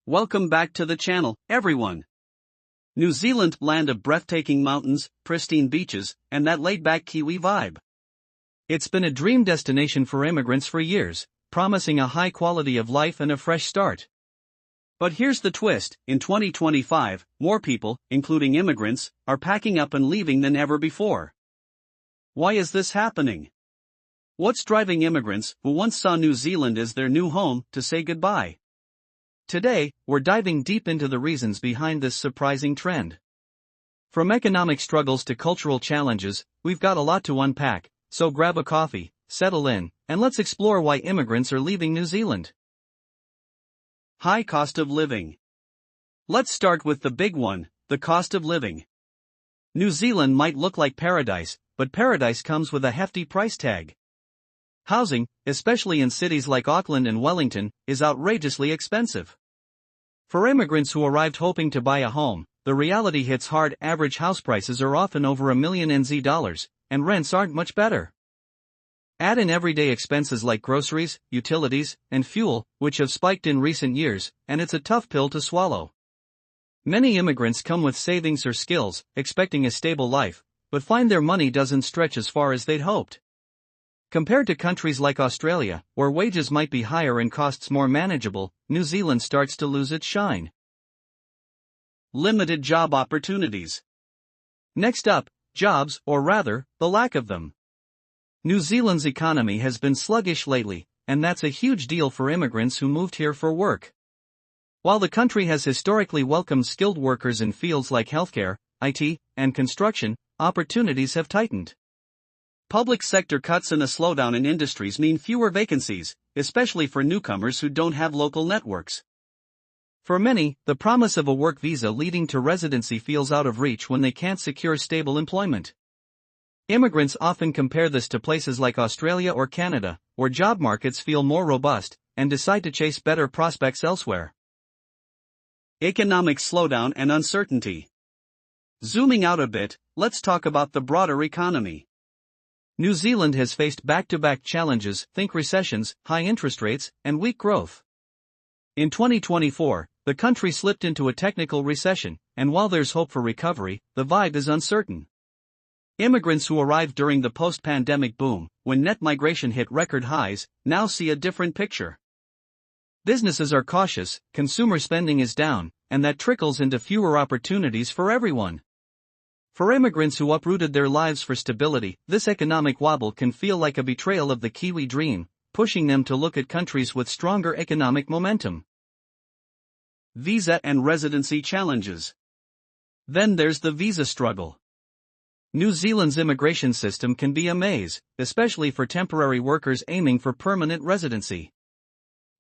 Welcome back to the channel, everyone. New Zealand, land of breathtaking mountains, pristine beaches, and that laid-back Kiwi vibe. It's been a dream destination for immigrants for years, promising a high quality of life and a fresh start. But here's the twist: in 2025, more people, including immigrants, are packing up and leaving than ever before. Why is this happening? What's driving immigrants, who once saw New Zealand as their new home, to say goodbye? Today, we're diving deep into the reasons behind this surprising trend. From economic struggles to cultural challenges, we've got a lot to unpack, so grab a coffee, settle in, and let's explore why immigrants are leaving New Zealand. High cost of living. Let's start with the big one, the cost of living. New Zealand might look like paradise, but paradise comes with a hefty price tag. Housing, especially in cities like Auckland and Wellington, is outrageously expensive. For immigrants who arrived hoping to buy a home, the reality hits hard. Average house prices are often over $1 million NZ, and rents aren't much better. Add in everyday expenses like groceries, utilities, and fuel, which have spiked in recent years, and it's a tough pill to swallow. Many immigrants come with savings or skills, expecting a stable life, but find their money doesn't stretch as far as they'd hoped. Compared to countries like Australia, where wages might be higher and costs more manageable, New Zealand starts to lose its shine. Limited job opportunities. Next up, jobs, or rather, the lack of them. New Zealand's economy has been sluggish lately, and that's a huge deal for immigrants who moved here for work. While the country has historically welcomed skilled workers in fields like healthcare, IT, and construction, opportunities have tightened. Public sector cuts and a slowdown in industries mean fewer vacancies, especially for newcomers who don't have local networks. For many, the promise of a work visa leading to residency feels out of reach when they can't secure stable employment. Immigrants often compare this to places like Australia or Canada, where job markets feel more robust, and decide to chase better prospects elsewhere. Economic slowdown and uncertainty. Zooming out a bit, let's talk about the broader economy. New Zealand has faced back-to-back challenges, think recessions, high interest rates, and weak growth. In 2024, the country slipped into a technical recession, and while there's hope for recovery, the vibe is uncertain. Immigrants who arrived during the post-pandemic boom, when net migration hit record highs, now see a different picture. Businesses are cautious, consumer spending is down, and that trickles into fewer opportunities for everyone. For immigrants who uprooted their lives for stability, this economic wobble can feel like a betrayal of the Kiwi dream, pushing them to look at countries with stronger economic momentum. Visa and residency challenges. Then there's the visa struggle. New Zealand's immigration system can be a maze, especially for temporary workers aiming for permanent residency.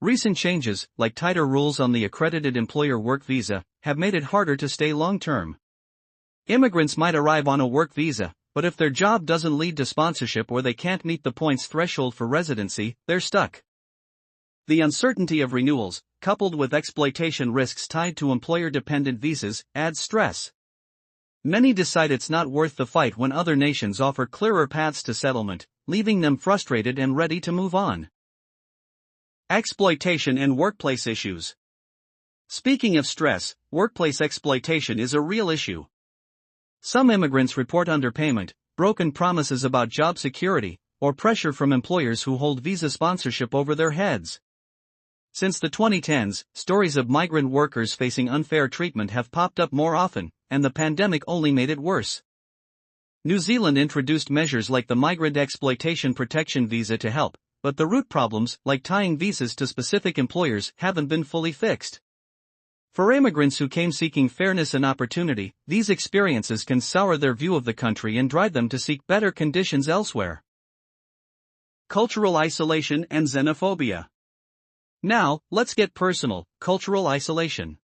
Recent changes, like tighter rules on the accredited employer work visa, have made it harder to stay long-term. Immigrants might arrive on a work visa, but if their job doesn't lead to sponsorship or they can't meet the points threshold for residency, they're stuck. The uncertainty of renewals, coupled with exploitation risks tied to employer-dependent visas, adds stress. Many decide it's not worth the fight when other nations offer clearer paths to settlement, leaving them frustrated and ready to move on. Exploitation and workplace issues. Speaking of stress, workplace exploitation is a real issue. Some immigrants report underpayment, broken promises about job security, or pressure from employers who hold visa sponsorship over their heads. Since the 2010s, stories of migrant workers facing unfair treatment have popped up more often, and the pandemic only made it worse. New Zealand introduced measures like the Migrant Exploitation Protection Visa to help, but the root problems, like tying visas to specific employers, haven't been fully fixed. For immigrants who came seeking fairness and opportunity, these experiences can sour their view of the country and drive them to seek better conditions elsewhere. Cultural isolation and xenophobia. Now, let's get personal. Cultural isolation.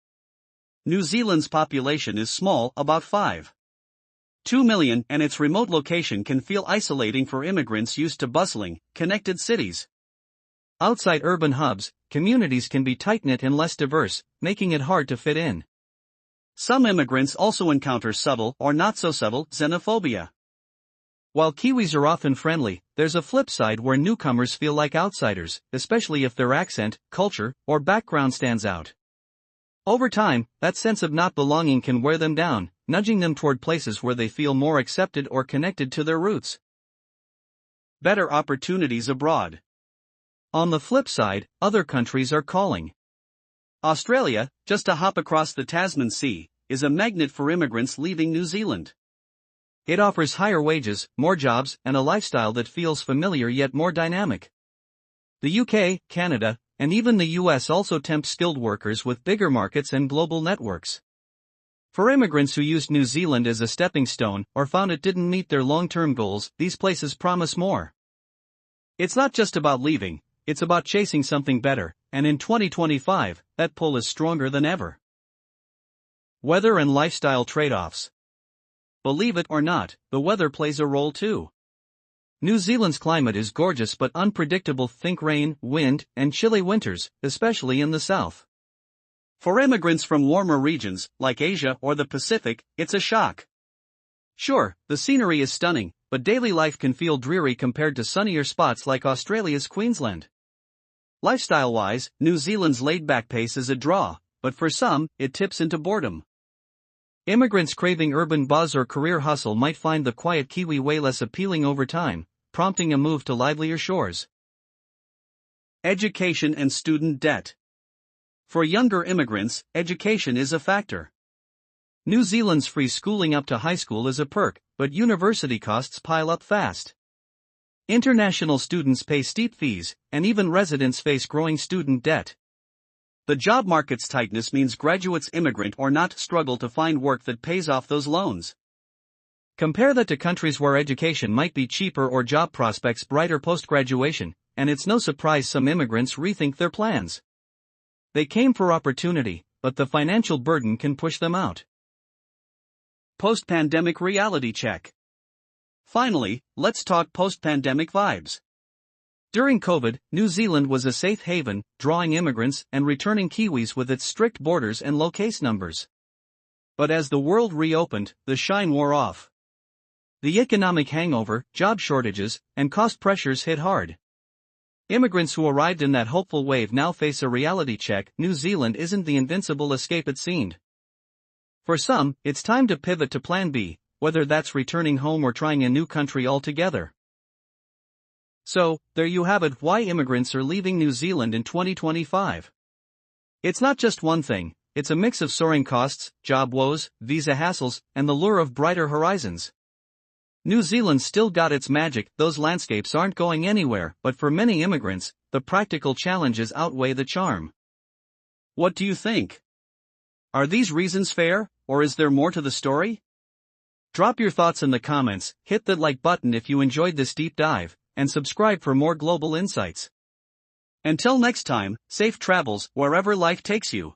New Zealand's population is small, about 5.2 million, and its remote location can feel isolating for immigrants used to bustling, connected cities. Outside urban hubs, communities can be tight-knit and less diverse, making it hard to fit in. Some immigrants also encounter subtle or not-so-subtle xenophobia. While Kiwis are often friendly, there's a flip side where newcomers feel like outsiders, especially if their accent, culture, or background stands out. Over time, that sense of not belonging can wear them down, nudging them toward places where they feel more accepted or connected to their roots. Better opportunities abroad. On the flip side, other countries are calling. Australia, just a hop across the Tasman Sea, is a magnet for immigrants leaving New Zealand. It offers higher wages, more jobs, and a lifestyle that feels familiar yet more dynamic. The UK, Canada, and even the US also tempt skilled workers with bigger markets and global networks. For immigrants who used New Zealand as a stepping stone or found it didn't meet their long-term goals, these places promise more. It's not just about leaving, it's about chasing something better, and in 2025, that pull is stronger than ever. Weather and lifestyle trade-offs. Believe it or not, the weather plays a role too. New Zealand's climate is gorgeous but unpredictable. Think rain, wind, and chilly winters, especially in the south. For immigrants from warmer regions, like Asia or the Pacific, it's a shock. Sure, the scenery is stunning, but daily life can feel dreary compared to sunnier spots like Australia's Queensland. Lifestyle-wise, New Zealand's laid-back pace is a draw, but for some, it tips into boredom. Immigrants craving urban buzz or career hustle might find the quiet Kiwi way less appealing over time, prompting a move to livelier shores. Education and student debt. For younger immigrants, education is a factor. New Zealand's free schooling up to high school is a perk, but university costs pile up fast. International students pay steep fees, and even residents face growing student debt. The job market's tightness means graduates, immigrant or not, struggle to find work that pays off those loans. Compare that to countries where education might be cheaper or job prospects brighter post-graduation, and it's no surprise some immigrants rethink their plans. They came for opportunity, but the financial burden can push them out. Post-pandemic reality check. Finally, let's talk post-pandemic vibes. During COVID, New Zealand was a safe haven, drawing immigrants and returning Kiwis with its strict borders and low case numbers. But as the world reopened, the shine wore off. The economic hangover, job shortages, and cost pressures hit hard. Immigrants who arrived in that hopeful wave now face a reality check. New Zealand isn't the invincible escape it seemed. For some, it's time to pivot to Plan B, whether that's returning home or trying a new country altogether. So, there you have it, why immigrants are leaving New Zealand in 2025. It's not just one thing, it's a mix of soaring costs, job woes, visa hassles, and the lure of brighter horizons. New Zealand still got its magic, those landscapes aren't going anywhere, but for many immigrants, the practical challenges outweigh the charm. What do you think? Are these reasons fair, or is there more to the story? Drop your thoughts in the comments, hit that like button if you enjoyed this deep dive, and subscribe for more global insights. Until next time, safe travels wherever life takes you.